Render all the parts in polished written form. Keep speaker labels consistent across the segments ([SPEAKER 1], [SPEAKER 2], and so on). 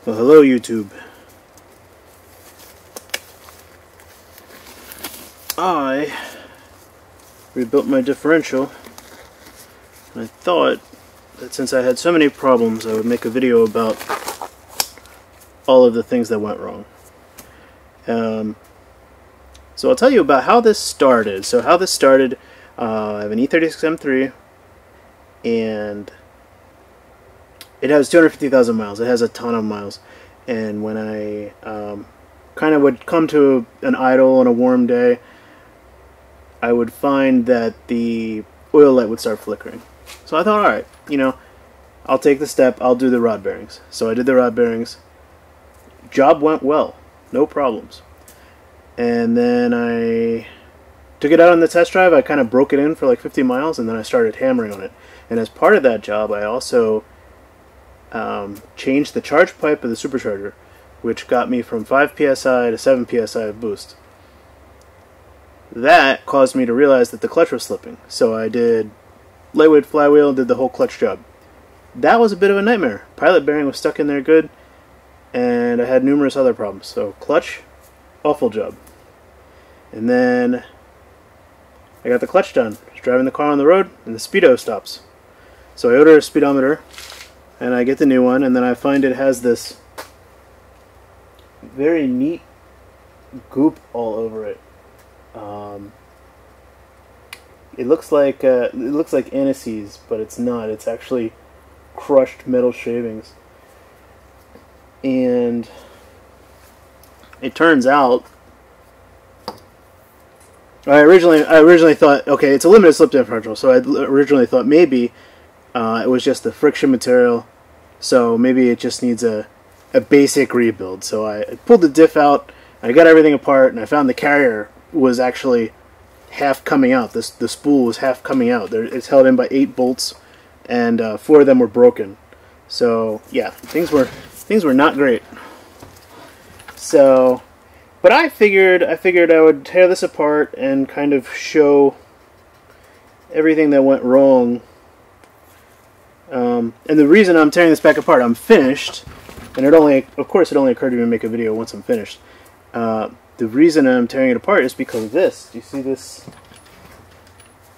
[SPEAKER 1] Well, hello YouTube. I rebuilt my differential, and I thought that since I had so many problems, I would make a video about all of the things that went wrong. So I'll tell you about how this started. I have an E36 M3, and it has 250,000 miles. It has a ton of miles. And when I kind of would come to an idle on a warm day, I would find that the oil light would start flickering. So I thought, alright, I'll take the step, I'll do the rod bearings. So I did the rod bearings. Job went well, no problems. And then I took it out on the test drive. I kind of broke it in for like 50 miles, and then I started hammering on it. And as part of that job, I also changed the charge pipe of the supercharger, which got me from 5 psi to 7 psi of boost. That caused me to realize that the clutch was slipping, so I did lightweight flywheel, did the whole clutch job. That was a bit of a nightmare. Pilot bearing was stuck in there good, and I had numerous other problems. So clutch, awful job. And then I got the clutch done. I was driving the car on the road, and the speedo stops. So I order a speedometer, and I get the new one, and then I find it has this very neat goop all over it. It looks like anise, but it's not. It's actually crushed metal shavings. And it turns out, I originally thought, okay, it's a limited slip differential, so I originally thought maybe it was just the friction material, so maybe it just needs a basic rebuild. So I pulled the diff out, I got everything apart, and I found the carrier was actually half coming out. The spool was half coming out. It's held in by 8 bolts, and 4 of them were broken. So yeah, things were not great. So, but I figured I would tear this apart and kind of show everything that went wrong. And the reason I'm tearing this back apart, I'm finished, and of course it only occurred to me to make a video once I'm finished. The reason I'm tearing it apart is because of this. Do you see this?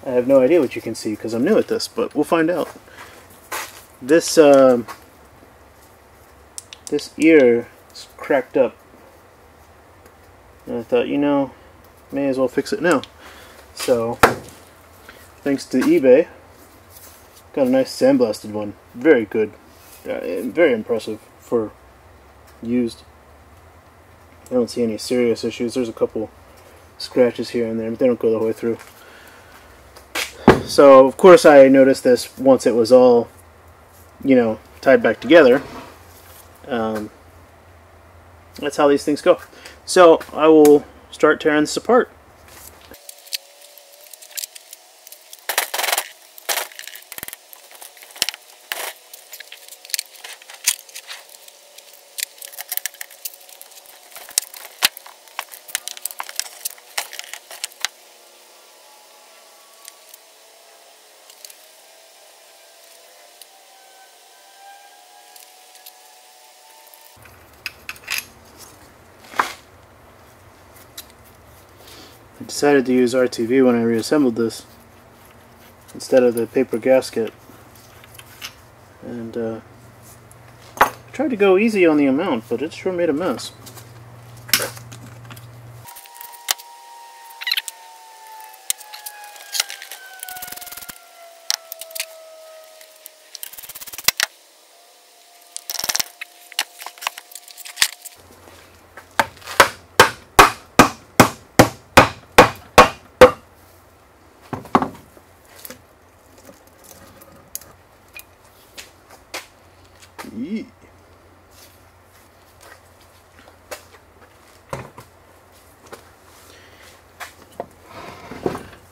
[SPEAKER 1] I have no idea what you can see because I'm new at this, but we'll find out. This this ear is cracked up, and I thought, may as well fix it now. So, thanks to eBay, got a nice sandblasted one. Very good, very impressive for used. I don't see any serious issues. There's a couple scratches here and there, but they don't go the whole way through. So, of course, I noticed this once it was all, tied back together. That's how these things go. So, I will start tearing this apart. I decided to use RTV when I reassembled this instead of the paper gasket, and I tried to go easy on the amount, but it sure made a mess.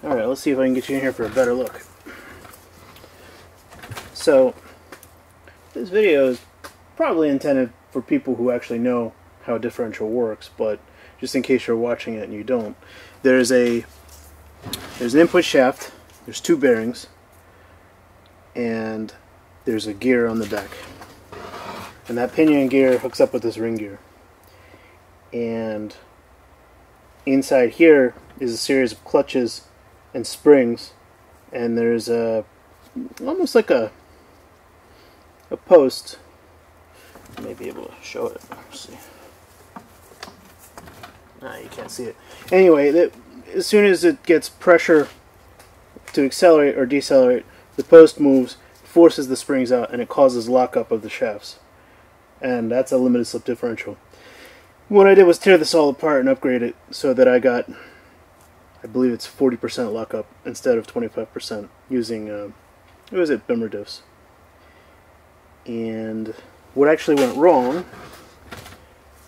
[SPEAKER 1] Alright, let's see if I can get you in here for a better look. So, this video is probably intended for people who actually know how a differential works, but just in case you're watching it and you don't, there's an input shaft, there's 2 bearings, and there's a gear on the back. And that pinion gear hooks up with this ring gear. And inside here is a series of clutches and springs, and there's a almost like a post. I may be able to show it. Let's see. Nah, you can't see it. Anyway, as soon as it gets pressure to accelerate or decelerate, the post moves, forces the springs out, and it causes lockup of the shafts. And that's a limited slip differential. What I did was tear this all apart and upgrade it so that I got, I believe it's 40% lockup instead of 25% using, what was it, Bimmer diffs. And what actually went wrong,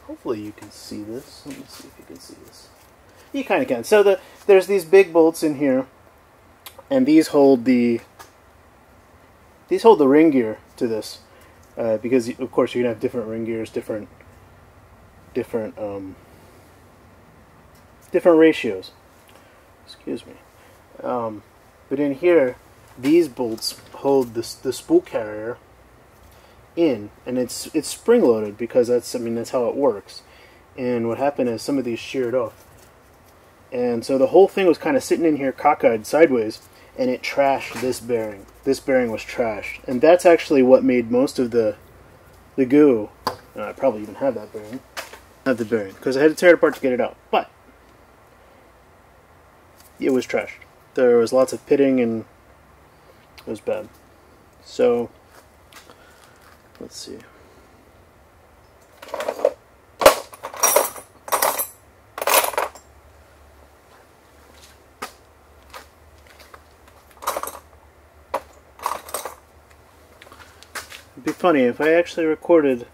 [SPEAKER 1] hopefully you can see this. Let me see if you can see this. You kind of can. So there's these big bolts in here, and these hold the ring gear to this, because of course you're gonna have different ring gears, different ratios. Excuse me. But in here, these bolts hold the spool carrier in, and it's spring loaded because that's how it works. And what happened is some of these sheared off, and so the whole thing was kind of sitting in here cockeyed sideways, and it trashed this bearing. This bearing was trashed, and that's actually what made most of the goo. And I probably even have that bearing. Have the bearing because I had to tear it apart to get it out, but it was trashed. There was lots of pitting and it was bad. So let's see. It'd be funny if I actually recorded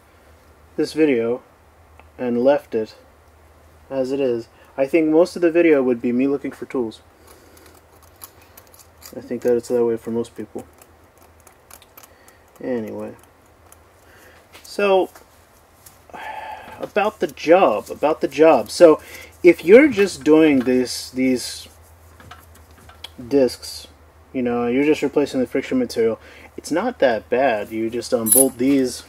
[SPEAKER 1] this video and left it as it is. I think most of the video would be me looking for tools. I think that it's that way for most people. Anyway, so about the job. So if you're just doing these discs, you're just replacing the friction material, it's not that bad. You just unbolt these,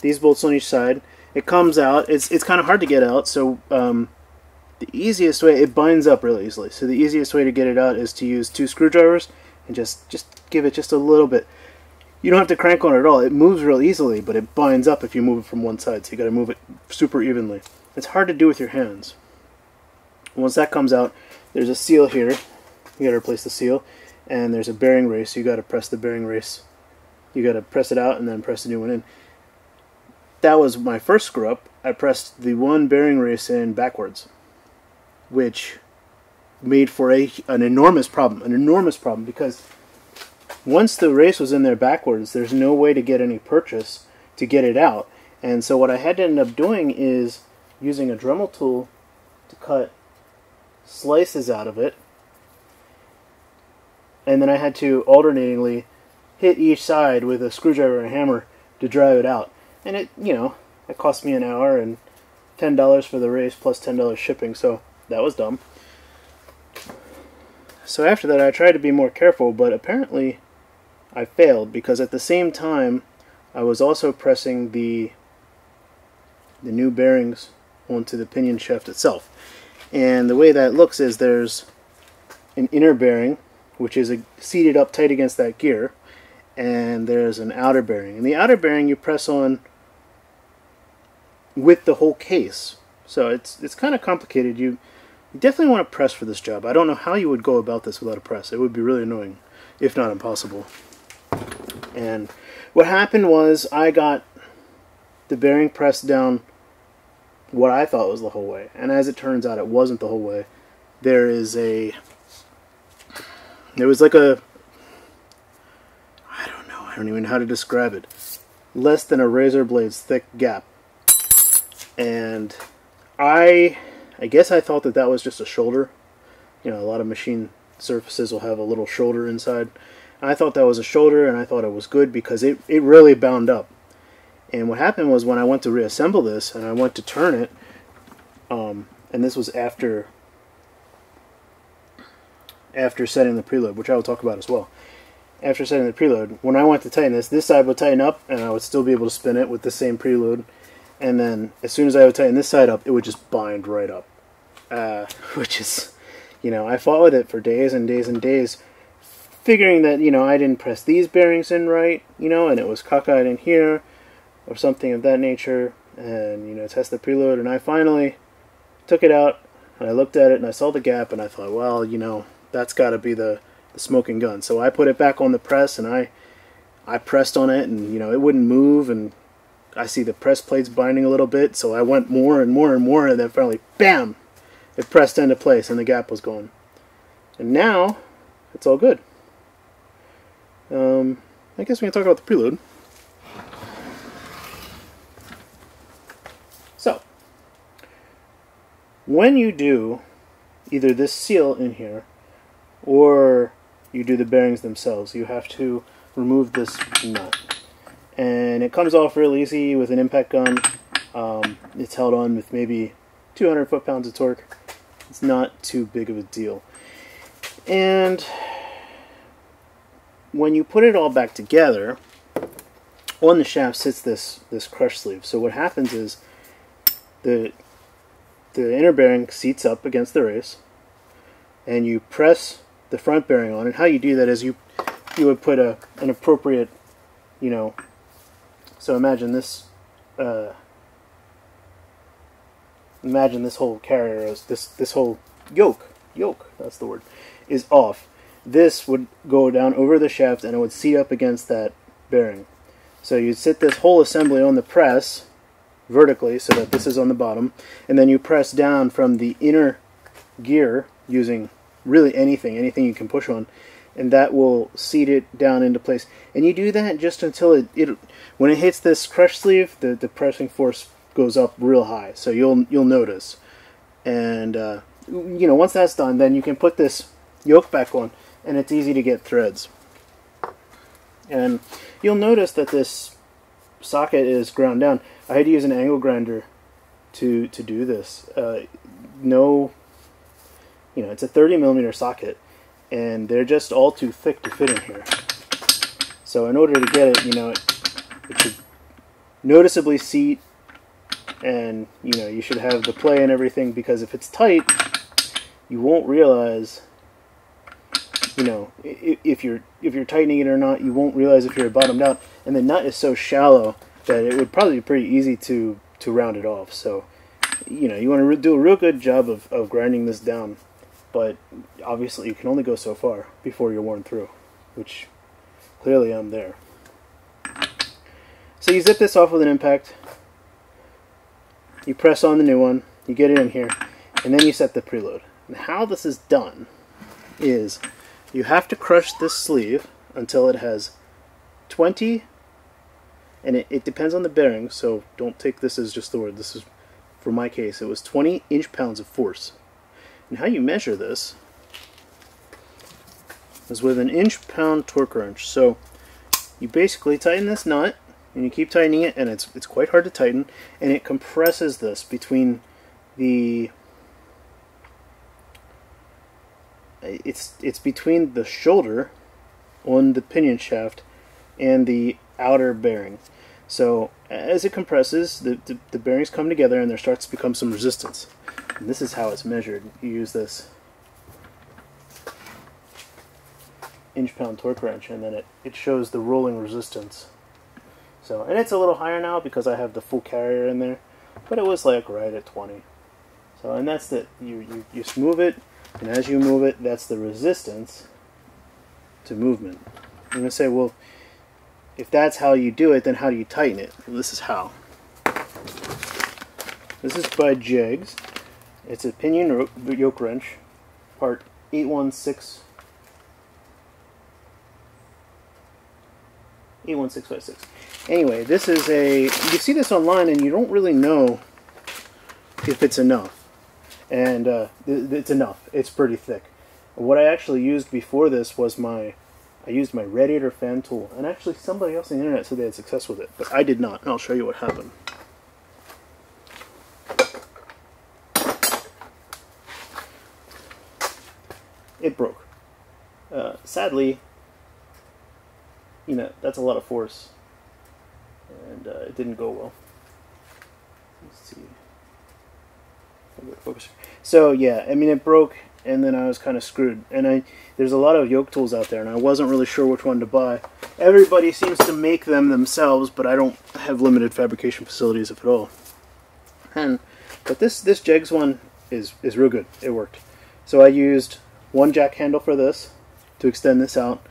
[SPEAKER 1] these bolts on each side. It comes out. It's kind of hard to get out, so the easiest way, it binds up really easily. So the easiest way to get it out is to use 2 screwdrivers and just give it just a little bit. You don't have to crank on it at all. It moves real easily, but it binds up if you move it from one side. So you got to move it super evenly. It's hard to do with your hands. Once that comes out, there's a seal here. You got to replace the seal, and there's a bearing race. You got to press the bearing race. You got to press it out and then press the new one in. That was my first screw up. I pressed the one bearing race in backwards, which made for an enormous problem, because once the race was in there backwards, there's no way to get any purchase to get it out. And so what I had to end up doing is using a Dremel tool to cut slices out of it, and then I had to alternatingly hit each side with a screwdriver and a hammer to drive it out. And it cost me an hour and $10 for the race plus $10 shipping, so that was dumb. So after that I tried to be more careful, but apparently I failed, because at the same time I was also pressing the new bearings onto the pinion shaft itself. And the way that looks is there's an inner bearing, which is seated up tight against that gear, and there's an outer bearing. And the outer bearing you press on with the whole case. So it's kind of complicated. You definitely want to press for this job. I don't know how you would go about this without a press. It would be really annoying, if not impossible. And what happened was I got the bearing pressed down what I thought was the whole way. And as it turns out, it wasn't the whole way. There was like a, I don't even know how to describe it, less than a razor blade's thick gap. And I guess I thought that was just a shoulder. A lot of machine surfaces will have a little shoulder inside. I thought that was a shoulder, and I thought it was good because it really bound up. And what happened was when I went to reassemble this and I went to turn it, and this was after setting the preload, which I will talk about as well. after setting the preload, when I went to tighten this side would tighten up, and I would still be able to spin it with the same preload. And then as soon as I would tighten this side up, it would just bind right up. Which is, you know, I fought with it for days and days and days, figuring that, you know, I didn't press these bearings in right, you know, and it was cockeyed in here, or something of that nature, and, you know, test the preload. And I finally took it out, and I looked at it, and I saw the gap, and I thought, well, you know, that's got to be the smoking gun. So I put it back on the press, and I pressed on it, and, you know, it wouldn't move, and I see the press plates binding a little bit, so I went more and more and more, and then finally, bam! It pressed into place, and the gap was gone. And now, it's all good. I guess we can talk about the preload. So, when you do either this seal in here, or you do the bearings themselves, you have to remove this nut. And it comes off real easy with an impact gun. It's held on with maybe 200 foot-pounds of torque. It's not too big of a deal. And when you put it all back together, on the shaft sits this crush sleeve. So what happens is the inner bearing seats up against the race, and you press the front bearing on. And how you do that is you would put an appropriate, you know, so imagine this whole carrier, is this whole yoke, that's the word, is off. This would go down over the shaft, and it would seat up against that bearing. So you'd sit this whole assembly on the press vertically, so that this is on the bottom, and then you press down from the inner gear using really anything you can push on, and that will seat it down into place. And you do that just until it when it hits this crush sleeve, the pressing force goes up real high, so you'll notice. And you know, once that's done, then you can put this yoke back on, and it's easy to get threads. And you'll notice that this socket is ground down. I had to use an angle grinder to do this. No, you know, it's a 30mm socket, and they're just all too thick to fit in here. So in order to get it, you know, it should noticeably seat, and, you know, you should have the play and everything, because if it's tight, you won't realize, you know, if you're tightening it or not. You won't realize if you're bottomed out, and the nut is so shallow that it would probably be pretty easy to round it off. So, you know, you want to do a real good job of grinding this down, but obviously you can only go so far before you're worn through, which clearly I'm there. So you zip this off with an impact, you press on the new one, you get it in here, and then you set the preload. And how this is done is you have to crush this sleeve until it has 20, and it depends on the bearing, so don't take this as just the word. This is, for my case, it was 20 inch-pounds of force. And how you measure this is with an inch-pound torque wrench. So you basically tighten this nut, and you keep tightening it, and it's quite hard to tighten, and it compresses this between the it's between the shoulder on the pinion shaft and the outer bearing. So as it compresses, the bearings come together, and there starts to become some resistance. And this is how it's measured. You use this inch-pound torque wrench, and then it shows the rolling resistance. So, and it's a little higher now because I have the full carrier in there, but it was like right at 20. So, and that's the, you move it, and as you move it, that's the resistance to movement. I'm going to say, well, if that's how you do it, then how do you tighten it? Well, this is how. This is by Jegs. It's a pinion yoke wrench, part 816. 81656. Anyway, this is you see this online, and you don't really know if it's enough. And it's enough. It's pretty thick. What I actually used before this was I used my radiator fan tool. And actually somebody else on the internet said they had success with it, but I did not. And I'll show you what happened. It broke. Sadly, you know, that's a lot of force, and it didn't go well. Let's see. Focus. So yeah, I mean, it broke, and then I was kind of screwed. And there's a lot of yoke tools out there, and I wasn't really sure which one to buy. Everybody seems to make them themselves, but I don't have limited fabrication facilities, if at all. But this Jegs one is real good. It worked. So I used one jack handle for this to extend this out,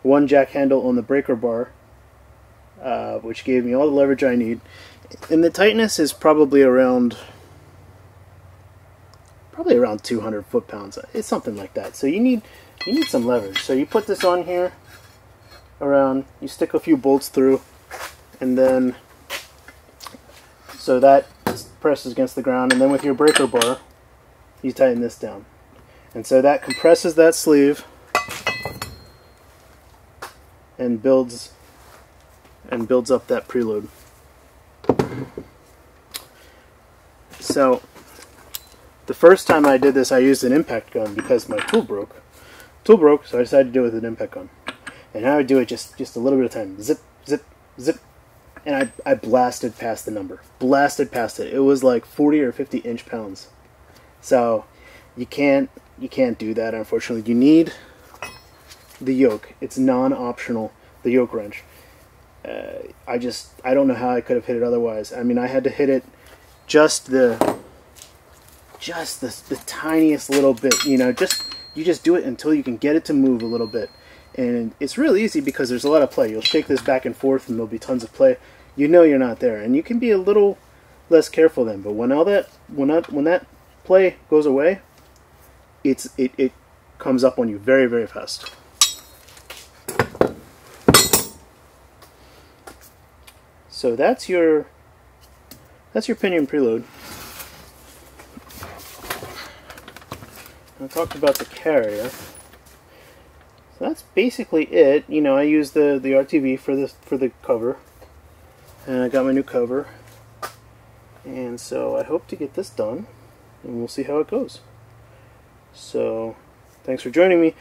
[SPEAKER 1] one jack handle on the breaker bar, which gave me all the leverage I need. And the tightness is probably around 200 foot-pounds. It's something like that. So you need some leverage. So you put this on here around, you stick a few bolts through, and then so that presses against the ground, and then with your breaker bar you tighten this down, and so that compresses that sleeve and builds up that preload. So the first time I did this, I used an impact gun because my tool broke. So I decided to do it with an impact gun, and I would do it just a little bit of time, zip, zip, zip, and I blasted past the number, blasted past it. It was like 40 or 50 inch-pounds. So you can't do that, unfortunately. You need the yoke. It's non-optional, the yoke wrench. I don't know how I could have hit it otherwise. I mean, I had to hit it just the tiniest little bit, you know, you just do it until you can get it to move a little bit. And it's real easy because there's a lot of play. You'll shake this back and forth and there'll be tons of play. You know you're not there, and you can be a little less careful then. But when that play goes away, it comes up on you very, very fast. So that's your Pinion preload. I talked about the carrier. So that's basically it. You know, I used the RTV for the cover, and I got my new cover. And so I hope to get this done, and we'll see how it goes. So thanks for joining me.